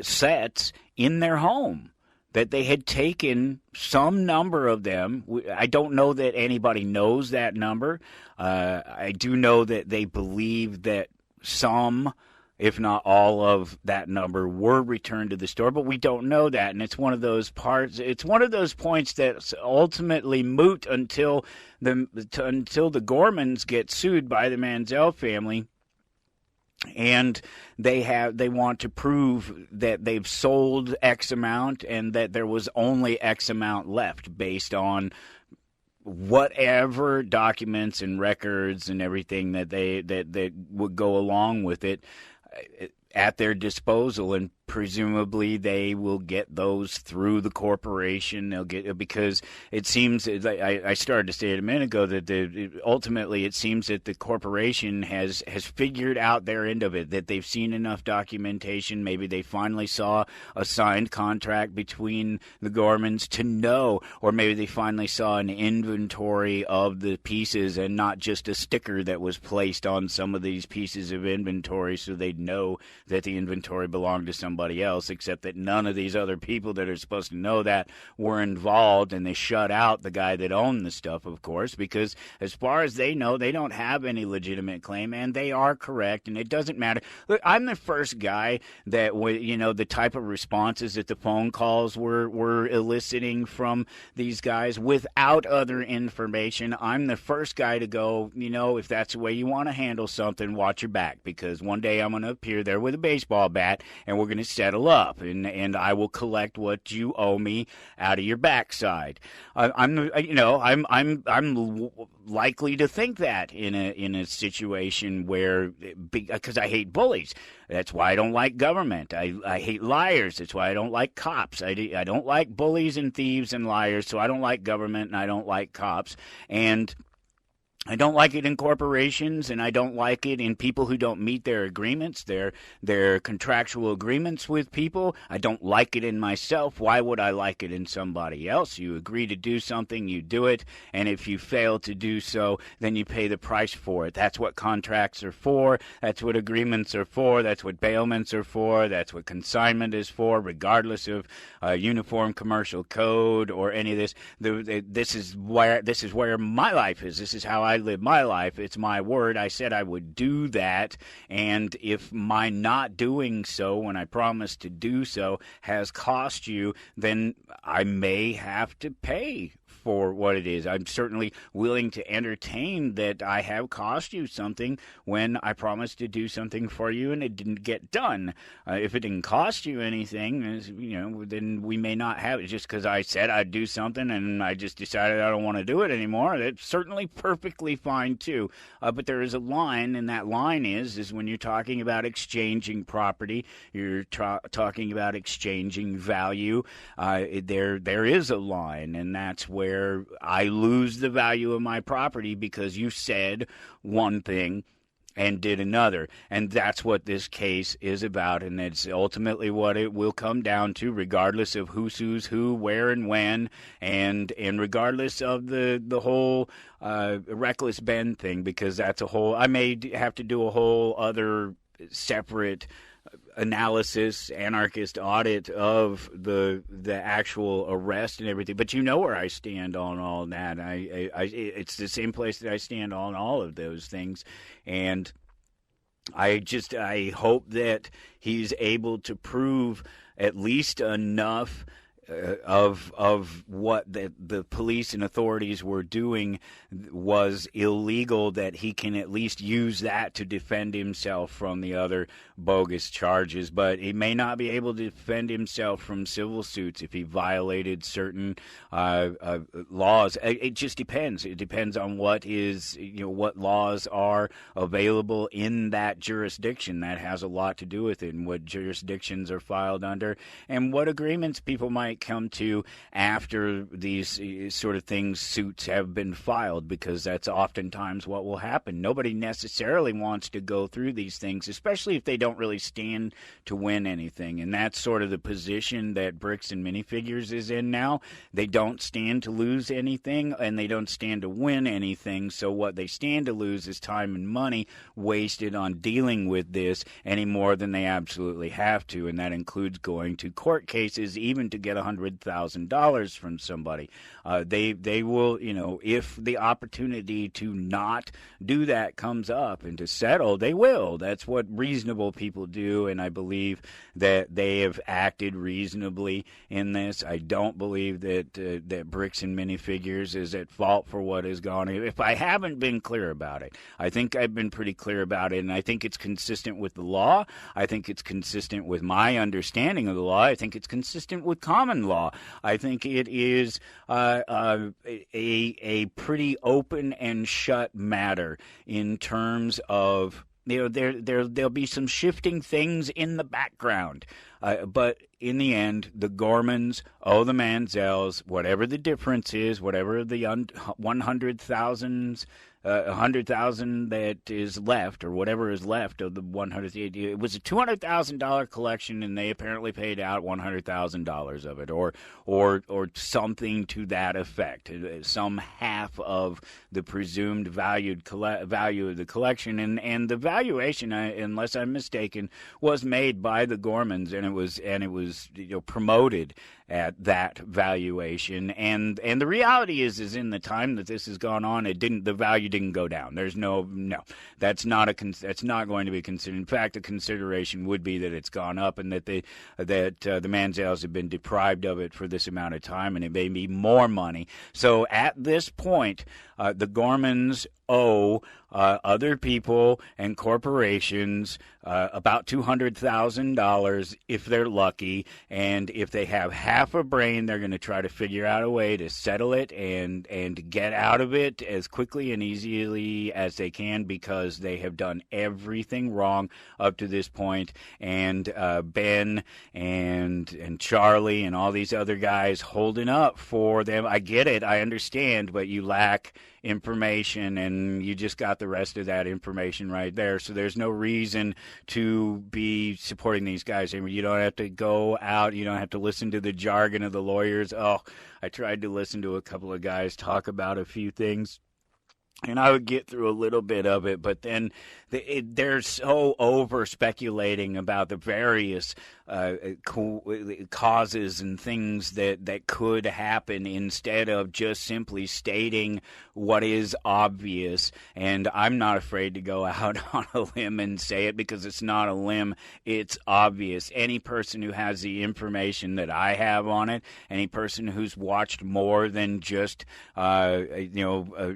sets in their home, that they had taken some number of them. I don't know that anybody knows that number. I do know that they believe that some, if not all of that number, were returned to the store, but we don't know that, and it's one of those parts. It's one of those points that's ultimately moot until the Gormans get sued by the Menzel family, and they want to prove that they've sold X amount and that there was only X amount left based on whatever documents and records and everything that would go along with it at their disposal, and presumably they will get those through the corporation. They'll get, because it seems, I started to say it a minute ago, that ultimately it seems that the corporation has figured out their end of it, that they've seen enough documentation. Maybe they finally saw a signed contract between the Gormans to know, or maybe they finally saw an inventory of the pieces and not just a sticker that was placed on some of these pieces of inventory so they'd know that the inventory belonged to somebody else, except that none of these other people that are supposed to know that were involved, and they shut out the guy that owned the stuff, of course, because as far as they know, they don't have any legitimate claim, and they are correct, and it doesn't matter. Look, I'm the first guy that, the type of responses that the phone calls were eliciting from these guys without other information. I'm the first guy to go, if that's the way you want to handle something, watch your back, because one day I'm going to appear there with a baseball bat, and we're going to settle up, and I will collect what you owe me out of your backside. I'm likely to think that in a situation where, because I hate bullies. That's why I don't like government. I hate liars. That's why I don't like cops. I don't like bullies and thieves and liars, so I don't like government and I don't like cops. And I don't like it in corporations, and I don't like it in people who don't meet their agreements, their contractual agreements with people. I don't like it in myself. Why would I like it in somebody else? You agree to do something, you do it, and if you fail to do so, then you pay the price for it. That's what contracts are for. That's what agreements are for. That's what bailments are for. That's what consignment is for, regardless of uniform commercial code or any of this. This is where my life is. This is how I live my life. It's my word. I said I would do that, and if my not doing so when I promised to do so has cost you, then I may have to pay for what it is. I'm certainly willing to entertain that I have cost you something when I promised to do something for you and it didn't get done. If it didn't cost you anything, then we may not have it. Just because I said I'd do something and I just decided I don't want to do it anymore, that's certainly perfectly fine too. But there is a line, and that line is when you're talking about exchanging property, you're talking about exchanging value. There is a line, and that's where I lose the value of my property because you said one thing and did another. And that's what this case is about, and it's ultimately what it will come down to, regardless of who sues who, where and when, and regardless of the whole reckless Ben thing, because that's a whole, I may have to do a whole other separate analysis, anarchist audit of the actual arrest and everything, but you know where I stand on all that. It's the same place that I stand on all of those things, and I hope that he's able to prove at least enough of what the police and authorities were doing was illegal, that he can at least use that to defend himself from the other bogus charges. But he may not be able to defend himself from civil suits if he violated certain laws. It just depends. It depends on what laws are available in that jurisdiction. That has a lot to do with it, and what jurisdictions are filed under, and what agreements people might come to after these sort of suits have been filed, because that's oftentimes what will happen. Nobody necessarily wants to go through these things, especially if they don't really stand to win anything, and that's sort of the position that Bricks and Minifigures is in now. They don't stand to lose anything, and they don't stand to win anything, so what they stand to lose is time and money wasted on dealing with this any more than they absolutely have to, and that includes going to court cases even to get $100,000 from somebody. They will, if the opportunity to not do that comes up and to settle, they will. That's what reasonable people do, and I believe that they have acted reasonably in this. I don't believe that Bricks and Minifigures is at fault for what has gone on. If I haven't been clear about it, I think I've been pretty clear about it, and I think it's consistent with the law. I think it's consistent with my understanding of the law. I think it's consistent with common law. I think it is a pretty open and shut matter in terms of, there'll be some shifting things in the background. But in the end, the Gormans owe the Manzels, whatever the difference is, whatever the 100,000 that is left, or whatever is left of the 100. It was a $200,000 collection, and they apparently paid out $100,000 of it, or something to that effect, some half of the presumed value of the collection, and the valuation, unless I'm mistaken, was made by the Gormans, and it was promoted at that valuation, and the reality is in the time that this has gone on, the value didn't go down. There's no, that's not going to be considered. In fact, the consideration would be that it's gone up, and that the Manzels have been deprived of it for this amount of time, and it may be more money. So at this point, the Gormans owe other people and corporations about $200,000 if they're lucky, and if they have half a brain, they're going to try to figure out a way to settle it and get out of it as quickly and easily as they can, because they have done everything wrong up to this point. And Ben and Charlie and all these other guys holding up for them. I get it, I understand, but you lack information, and you just got the rest of that information right there. So there's no reason to be supporting these guys. I mean, you don't have to go out, you don't have to listen to the jargon of the lawyers. Oh, I tried to listen to a couple of guys talk about a few things, and I would get through a little bit of it, but then they're so over speculating about the various causes and things that could happen, instead of just simply stating what is obvious. And I'm not afraid to go out on a limb and say it, because it's not a limb, it's obvious. Any person who has the information that I have on it, any person who's watched more than just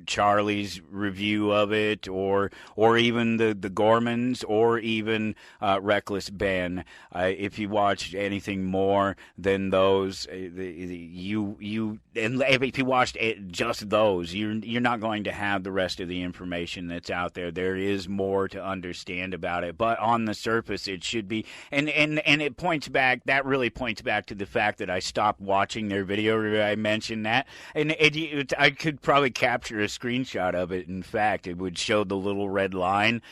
Charlie's review of it, or even the Gormans, or even Reckless Ben, if you watched anything more than those, if you watched just those, you're not going to have the rest of the information that's out there. There is more to understand about it, but on the surface, it should be, and it points back. That really points back to the fact that I stopped watching their video. I mentioned that, and I could probably capture a screenshot of it. In fact, it would show the little red line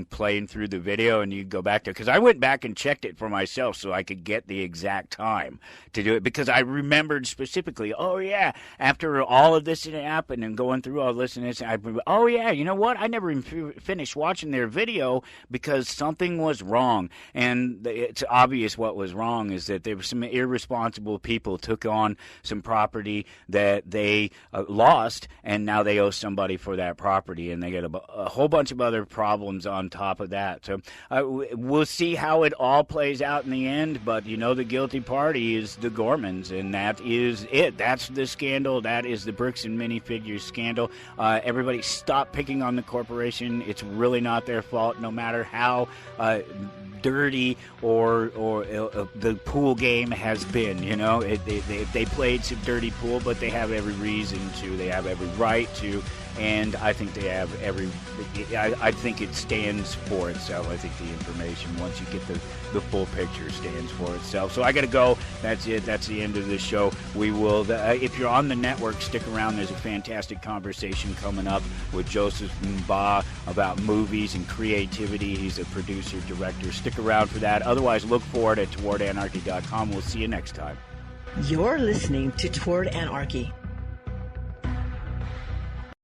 playing through the video, and you go back to, because I went back and checked it for myself so I could get the exact time to do it, because I remembered specifically, oh yeah, after all of this had happened and going through all this and this, oh yeah, you know what, I never even finished watching their video because something was wrong. And it's obvious what was wrong is that there were some irresponsible people took on some property that they lost, and now they owe somebody pay for that property, and they get a whole bunch of other problems on top of that. So we'll see how it all plays out in the end, but the guilty party is the Gormans, and that is it. That's the scandal. That is the Bricks and Minifigures scandal. Everybody stop picking on the corporation. It's really not their fault, no matter how dirty or the pool game has been. They played some dirty pool, but they have every reason to. They have every right to, and I think they have I think it stands for itself. I think the information, once you get the full picture, stands for itself. So I got to go. That's it. That's the end of the show. We will, if you're on the network, stick around. There's a fantastic conversation coming up with Joseph Mba about movies and creativity. He's a producer, director. Stick around for that. Otherwise, look for it at towardanarchy.com. We'll see you next time. You're listening to Toward Anarchy